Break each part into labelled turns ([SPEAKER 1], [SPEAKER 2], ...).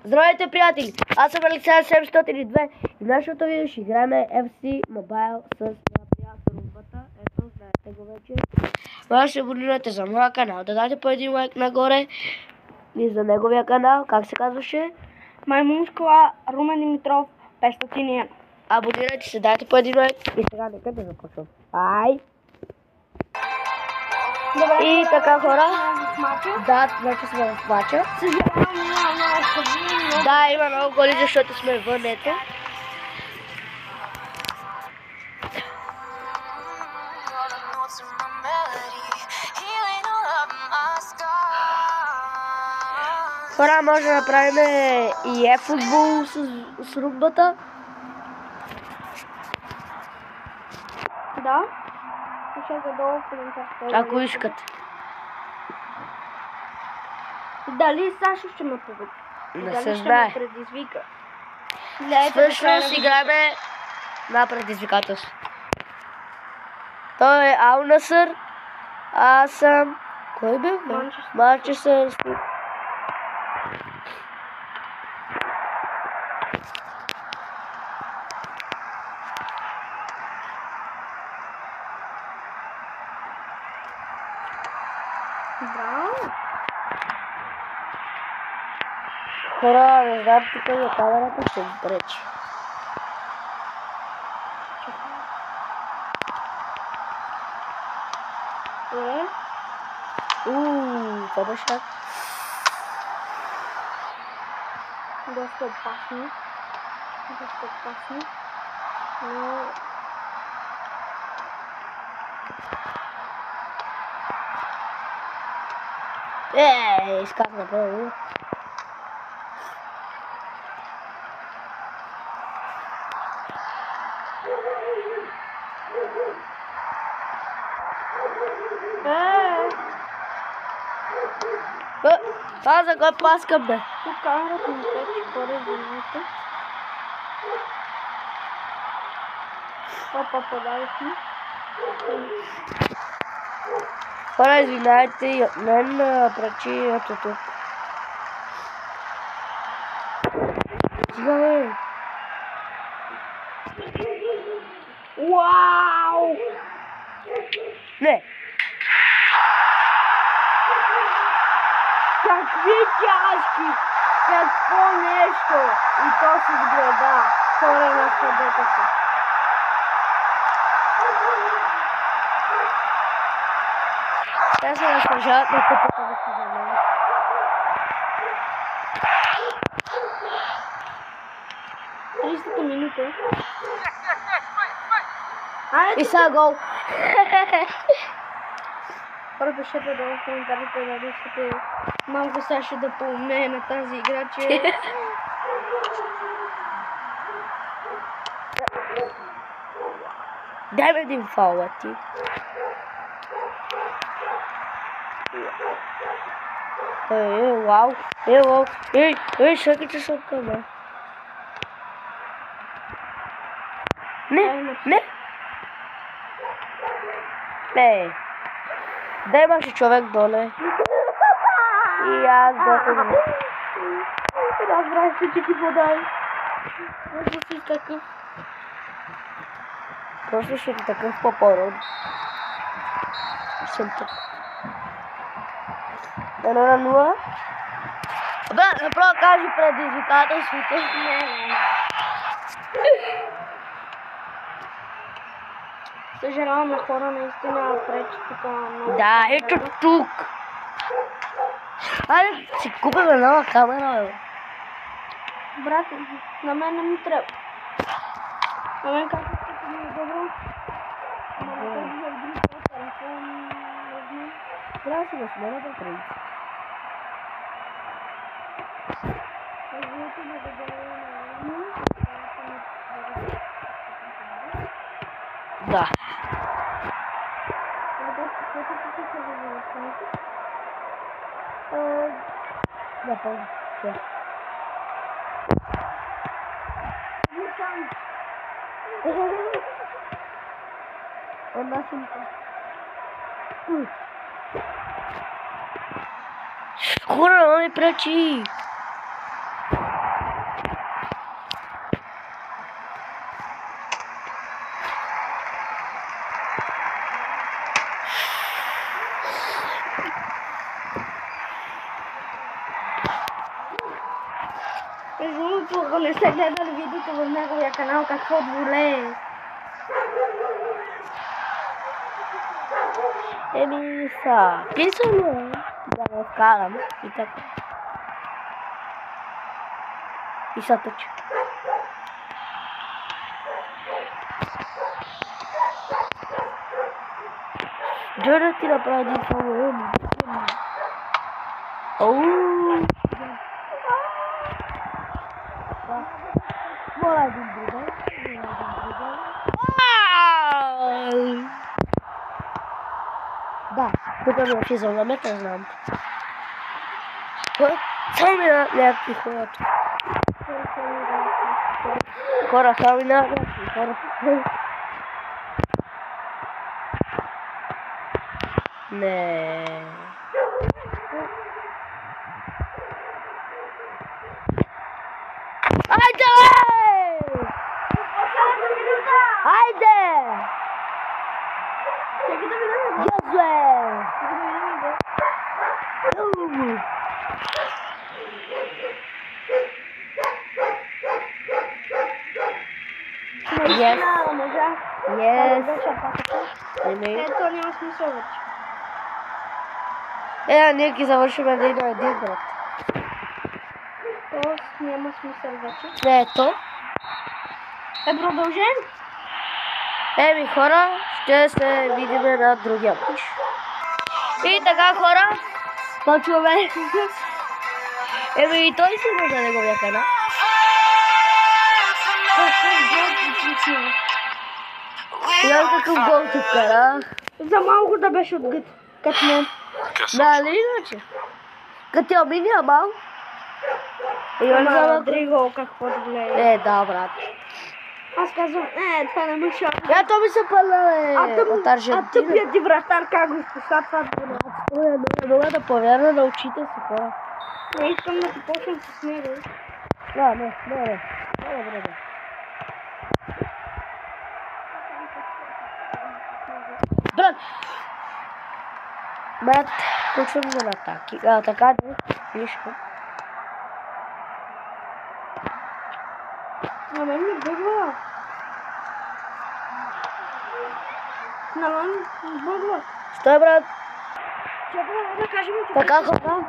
[SPEAKER 1] Здравейте, приятели! Аз съм Александър 702 и в нашото видео ще играем FC Mobile с моя приятел Румбата. Ето, знаете го вече. Може да се абонирате за моя канал, да дадете по един лайк нагоре и за неговия канал, как се казваше?
[SPEAKER 2] Маймун Скала, Румен Димитров, 501.
[SPEAKER 1] Абонирайте се, дайте по един лайк и сега нека да започвам. Ай!
[SPEAKER 2] Добре,
[SPEAKER 1] И така, хора.
[SPEAKER 2] в мача.
[SPEAKER 1] Да, вече сме в мача.
[SPEAKER 2] Съжалявам, няма много стабилно.
[SPEAKER 1] Да, има много голи, защото сме вън, ето. Хора, може да направим и футбол с румбата.
[SPEAKER 2] Да. Пишете долу в коментарите.
[SPEAKER 1] Ако искат.
[SPEAKER 2] Дали Сашо ще ме победи?
[SPEAKER 1] Не
[SPEAKER 2] Дали
[SPEAKER 1] се
[SPEAKER 2] ще
[SPEAKER 1] знае.
[SPEAKER 2] ме предизвика?
[SPEAKER 1] Всъщност играме на предизвикателство. Той е Ал Насър. Аз съм... Кой бе? Манчестър Сити.
[SPEAKER 2] Браво.
[SPEAKER 1] Хора, не знам, тук на камерата ще ми пречи. Това беше как?
[SPEAKER 2] Доста опасно. Доста опасно. Но...
[SPEAKER 1] Изкак направо. Това за кой паскам, бе?
[SPEAKER 2] Тук камерата ми пече, хора, извинете. Опа, подавихме.
[SPEAKER 1] Хора, извинайте, и от мен пречи ето тук. Стига, бе!
[SPEAKER 2] Уау!
[SPEAKER 1] Не!
[SPEAKER 2] Какви тяжки! Какво нещо! И то се сгледа. Хора, на съдете се.
[SPEAKER 1] Те се разпържават на купата да се замени.
[SPEAKER 2] Тридесета минута.
[SPEAKER 1] И сега гол!
[SPEAKER 2] Хора, пишете долу в коментарите да искате малко Сашо да поумее на тази игра, че...
[SPEAKER 1] Дай ме един фаул, ти. Вау! Вау! Шаките са от къде? Не! Да имаше човек доле. И аз доходим.
[SPEAKER 2] Разбрах се, че ти подай. Просто си такъв.
[SPEAKER 1] Просто ще ти такъв по-пород. Съм тук. 1-0. Бе, направо кажи предизвикателството.
[SPEAKER 2] Не. Съжалявам на хора, наистина пречи тук много.
[SPEAKER 1] Да, ето тук. Айде, си купим нова камера, бе.
[SPEAKER 2] Брат, на мен не ми трябва. На мен казват, че ми е добро.
[SPEAKER 1] Трябва да си го смена да принци. Да. Да, помня. Одна сумка. Хора, не ми пречи!
[SPEAKER 2] Между другото, ако не сте гледали видеото в неговия канал, какво двулее.
[SPEAKER 1] Еми са, писано да ме вкарам и така. И са тъча. Дай да ти направя един фаворит. Моля един другой. Да, тук ми е физиономията, знам. Само ми на някакви хора. Хора, само ми на някакви хора. Не. Айде! Айде! Язуе! Yes. Yes.
[SPEAKER 2] Ето няма смисъл вече.
[SPEAKER 1] Ние ги завършим един брат.
[SPEAKER 2] То няма смисъл вече.
[SPEAKER 1] Не, ето.
[SPEAKER 2] Продължен?
[SPEAKER 1] Еми хора, ще се видим на другия път. И така хора, почваме. Еми и той си има за неговия канал. Я какъв гол ти вкара.
[SPEAKER 2] За малко да беше от гът. Като мен.
[SPEAKER 1] Дали иначе? Като ти обидя мал?
[SPEAKER 2] Ама Дриго, какво да гледа.
[SPEAKER 1] Да, брат.
[SPEAKER 2] Аз казвам, това не ми шапа.
[SPEAKER 1] То ми се пълна от Аржентина.
[SPEAKER 2] А тъпият ти вратар как го изпуска това бъде.
[SPEAKER 1] Не мога да повярвам на очите си, хора.
[SPEAKER 2] Не искам да ти почнем с него.
[SPEAKER 1] Не. Брат, почвам за атаки. Така да, нищо.
[SPEAKER 2] На мен ми бъгва. На мен ми бъгва.
[SPEAKER 1] Стой, брат.
[SPEAKER 2] Чакай да кажем, че...
[SPEAKER 1] Така, хора.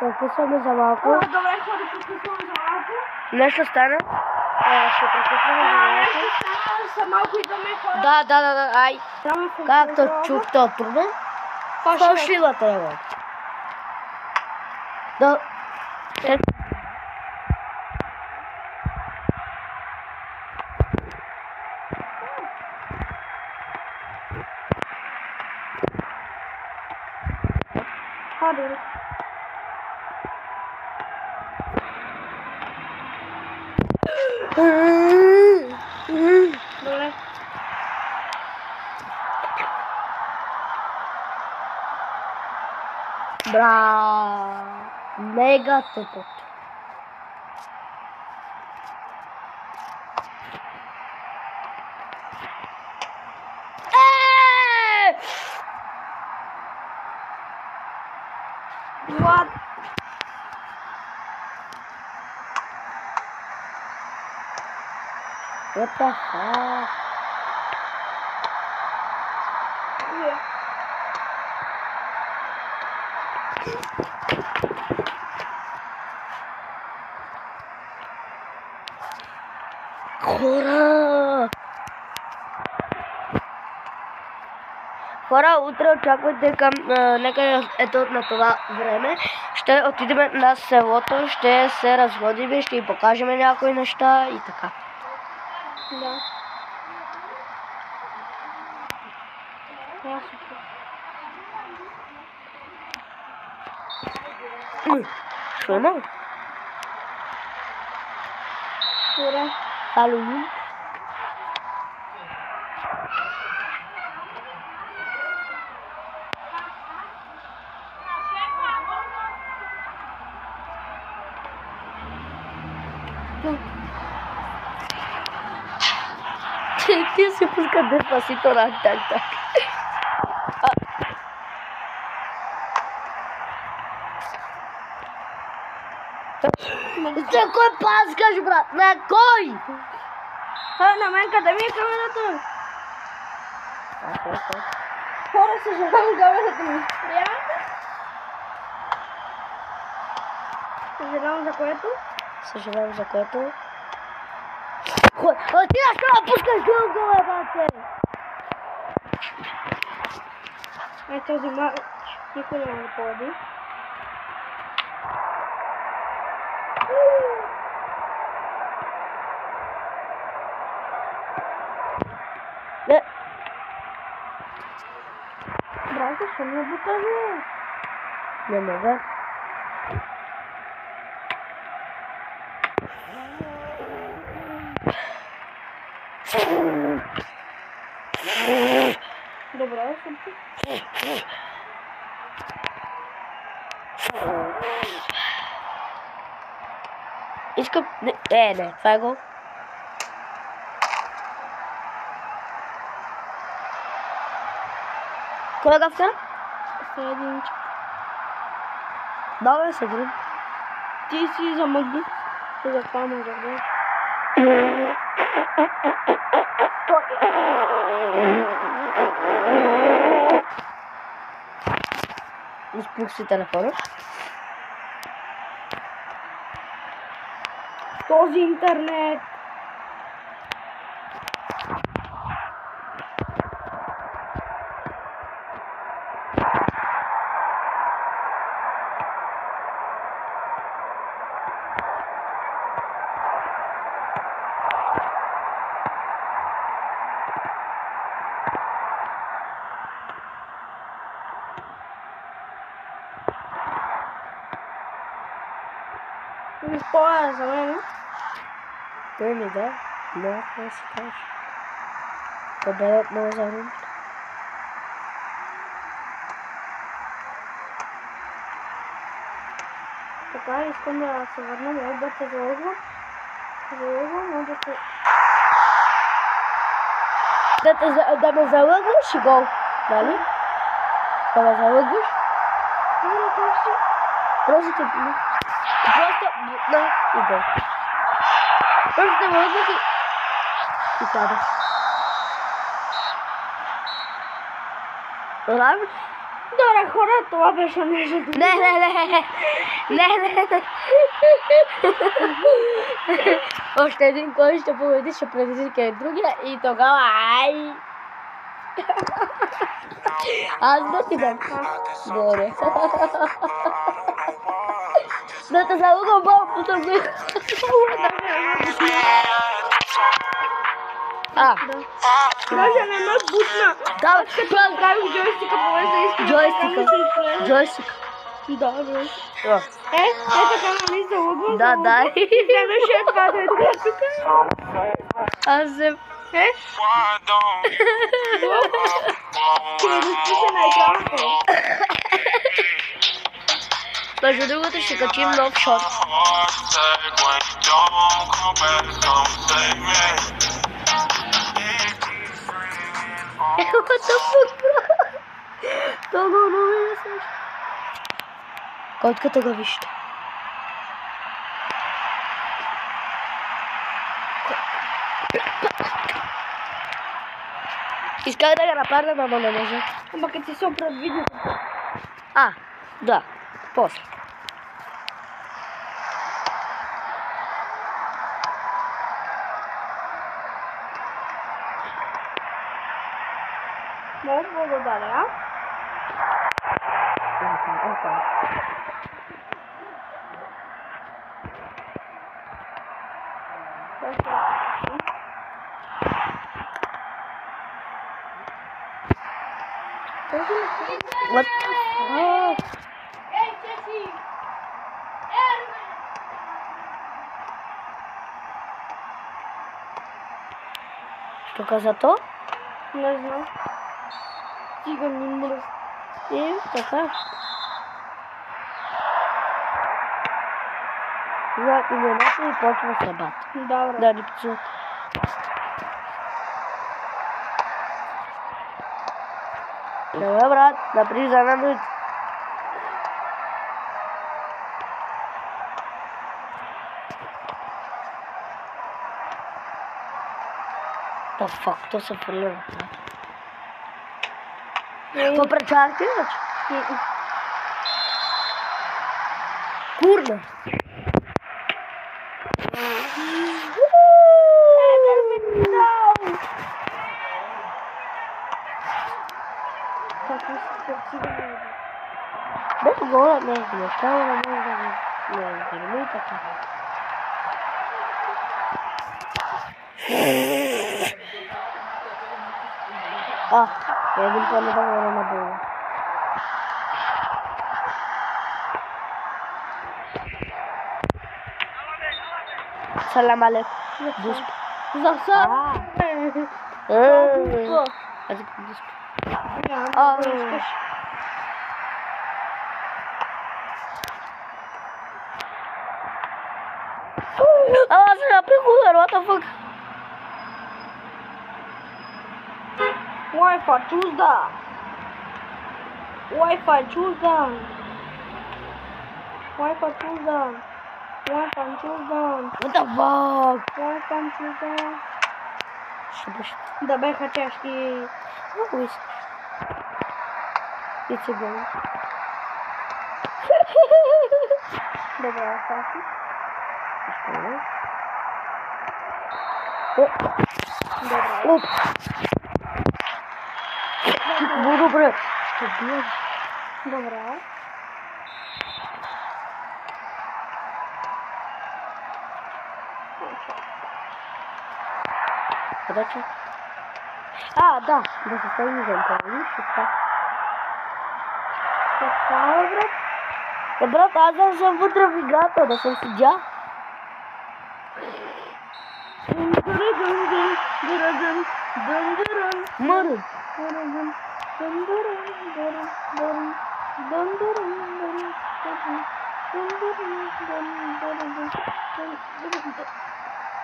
[SPEAKER 1] Прекъсваме за малко.
[SPEAKER 2] Добре, хора, прекъсваме за малко.
[SPEAKER 1] Нещо стана. Ще прекъсваме за малко.
[SPEAKER 2] Нещо стана, за малко идваме хора.
[SPEAKER 1] Да, ай. Както чухте от трудно. Фалшивата е, бе. Да.
[SPEAKER 2] Ходи. Добре.
[SPEAKER 1] Бра! Мега тъпот.
[SPEAKER 2] What?
[SPEAKER 1] What the fuck? Хора, утре очаквайте към нека ето на това време. Ще отидем на селото, ще се разходим, ще ви покажем някои неща и така.
[SPEAKER 2] Да.
[SPEAKER 1] Що има?
[SPEAKER 2] Добре.
[SPEAKER 1] Халоуин. Tío se busca despacito la tac tac. Це кой паскаш, брат? На кой?
[SPEAKER 2] На мен къде ми е камерата? Хора, съжалявам, камерата ми спря. Съжалявам за което?
[SPEAKER 1] Съжалявам за което. Ти защо пускаш дълго, бате?
[SPEAKER 2] Този матч никой няма да победи.
[SPEAKER 1] Не.
[SPEAKER 2] Брат, защо не го покажи?
[SPEAKER 1] Не мога.
[SPEAKER 2] Добре, супер.
[SPEAKER 1] Искам... Не, това е гол. Кой го вкара?
[SPEAKER 2] Сега единичка.
[SPEAKER 1] Да, бе, се грим.
[SPEAKER 2] Ти си замъгни. Ти за това може да.
[SPEAKER 1] Изпух си телефона.
[SPEAKER 2] Този интернет. Това е за мен.
[SPEAKER 1] Той ми да. Много да си кажеш. Победът много за рум.
[SPEAKER 2] Така, искам да се върна, може да се залъгвам. Залъгвам, може да се...
[SPEAKER 1] Да ме залъгваш и гол. Нали? Да ме залъгваш.
[SPEAKER 2] Не, как си?
[SPEAKER 1] Просто бутна и гол. Просто ме лъгвах и падах. Правильно?
[SPEAKER 2] Добре, хора, това беше нещо.
[SPEAKER 1] Не. Още един, кой ще победи, ще предизвика и другия и тогава ай! Аз да ти дам. Добре. Да те залъгам малко съм ми.
[SPEAKER 2] Даже не ме бутна.
[SPEAKER 1] Да,
[SPEAKER 2] Като направих джойстика, повече да искам.
[SPEAKER 1] Джойстик.
[SPEAKER 2] Да, джойстик.
[SPEAKER 1] Да.
[SPEAKER 2] Така нали се лъгвам.
[SPEAKER 1] Да.
[SPEAKER 2] Вземеше това да е тук.
[SPEAKER 1] Аз се...
[SPEAKER 2] Ще ме разпише на екраната.
[SPEAKER 1] Между другото ще качим нов шорт. What the fuck, bro? Това го не мисля. Котката го вижте. Исках да го нападам, ама не може.
[SPEAKER 2] Ама като си се опред видеото.
[SPEAKER 1] Да. После.
[SPEAKER 2] Много благодаря.
[SPEAKER 1] What the fuck? Що каза то?
[SPEAKER 2] Не знам. Стига ми мръз.
[SPEAKER 1] Така. Знаят имената и почва събат.
[SPEAKER 2] Добре.
[SPEAKER 1] Да ни пчат. Добре, брат, напри за намит. The fuck, то се фърлира. Какво пречаваш ти, вече? Курна! Бе, горе не е нещава, не може да не изгърми така. Един път не да говоря на Бога. Салам алейкум. Дусп.
[SPEAKER 2] Защо?
[SPEAKER 1] Аз искам дусп. Аз се наприх удар, what the fuck?
[SPEAKER 2] Wi-Fi, choose that. Wi-Fi, choose that. Wi-Fi, choose that. Wi-Fi, choose that.
[SPEAKER 1] What the fuck?
[SPEAKER 2] Wi-Fi, choose that.
[SPEAKER 1] Ще беше.
[SPEAKER 2] Да беха тежки.
[SPEAKER 1] Много искаш. И се гледа.
[SPEAKER 2] Добре, Саши. Добре.
[SPEAKER 1] Оп! Добре. Ще биеш.
[SPEAKER 2] Добре.
[SPEAKER 1] Къде че? Да. Да се стави за интервю.
[SPEAKER 2] Какво е, брат?
[SPEAKER 1] Брат, аз да съм вътре в играта, да съм съдия. Мърън.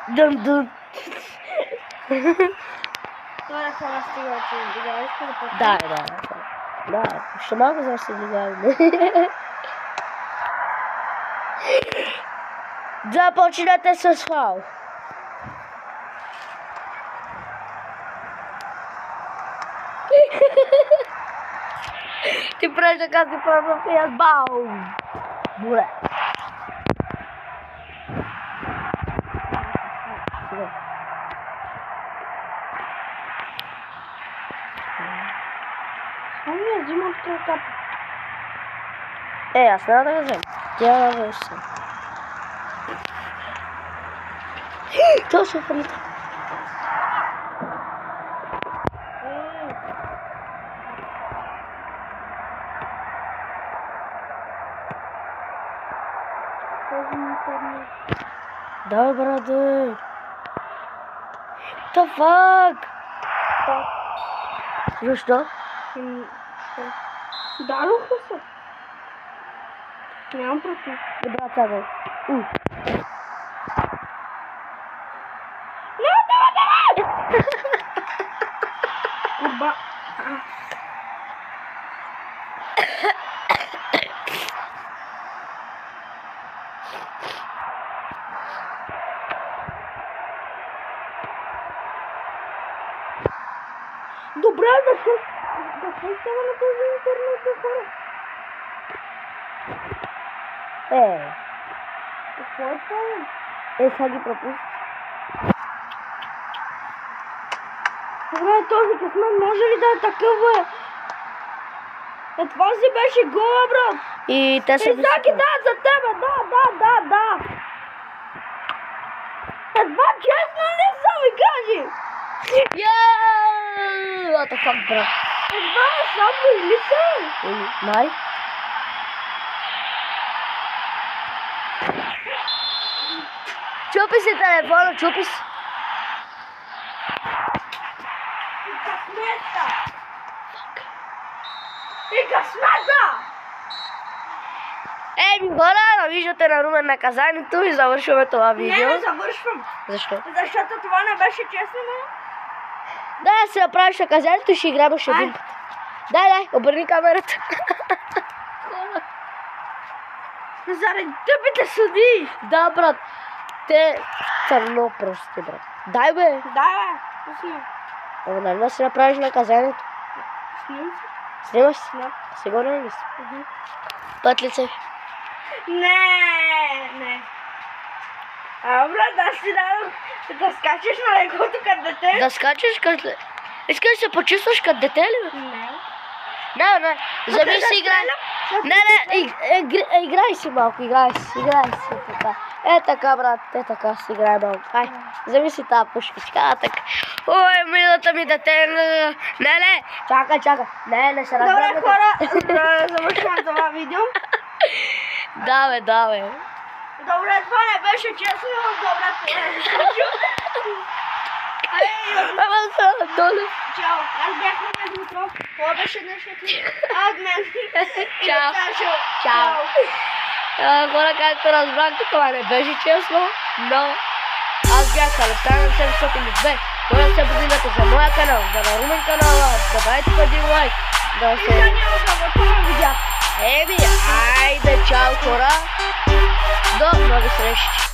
[SPEAKER 1] Дън.
[SPEAKER 2] Това е хора стига, че играеш да почне.
[SPEAKER 1] Да, ще малко за да се играем. Започнете с фал. Ти правиш така си правя и аз баум. Добре.
[SPEAKER 2] Ами я взимам тръка.
[SPEAKER 1] Аз няма да го взема. Ти да вземеш сам. Това ще фалита. Давай, брате. What the fuck? Защо?
[SPEAKER 2] Дадоха се. Нямам против.
[SPEAKER 1] Брат, сега.
[SPEAKER 2] Курба. Добре, защо става на този интернет за хора? Какво е това?
[SPEAKER 1] Сега ги пропуск.
[SPEAKER 2] Добре, този късмет може ли да е такъв, бе? Това си беше гола, брат.
[SPEAKER 1] И те са
[SPEAKER 2] Исаки, да, за тебе, да. Едва честно не са ми кажи.
[SPEAKER 1] What the fuck, брат?
[SPEAKER 2] Едва само или са?
[SPEAKER 1] Най? Чупи си телефона, чупи си.
[SPEAKER 2] И късмета!
[SPEAKER 1] Еми хора, виждате на Румен наказанието и завършваме това видео.
[SPEAKER 2] Не завършвам.
[SPEAKER 1] Защо?
[SPEAKER 2] Защото това не беше честно, но...
[SPEAKER 1] Да, се направиш наказанието и ще играем още един път. Дай, обърни камерата.
[SPEAKER 2] Заради тъпите съди.
[SPEAKER 1] Да, брат. Те са много прости, брат. Дай, бе.
[SPEAKER 2] Да, бе. Пусни.
[SPEAKER 1] Ама нали да си направиш наказанието?
[SPEAKER 2] Снимам се.
[SPEAKER 1] Снимаш си?
[SPEAKER 2] Да.
[SPEAKER 1] Сигурен ли си? Път ли се?
[SPEAKER 2] Не. Брат, аз ти дадох да скачаш на легото като дете.
[SPEAKER 1] Да скачаш като... Искаш да се почувстваш като дете ли, бе? Не. Вземи си играй. Не, играй си малко, играй си така. Така, брат, така си играй малко. Ай, вземи си тази пушкичка, така. Ой, милата ми дете. Не, чакай. Не се разбираме.
[SPEAKER 2] Добре, хора, завършвам това видео.
[SPEAKER 1] Да, бе.
[SPEAKER 2] Добре, това не беше честно, но добре, това е
[SPEAKER 1] Ама са, долу.
[SPEAKER 2] Чао, аз бях Румен Димитров. Това беше днешното. Адмен.
[SPEAKER 1] Чао. Хора, както разбрахте, това не беше честно, но аз бях Александър 702. Моля да се абонирате за моя канал, за Румен канала, да дайте един лайк. Да се... Еми, айде, чао хора. До нови срещи.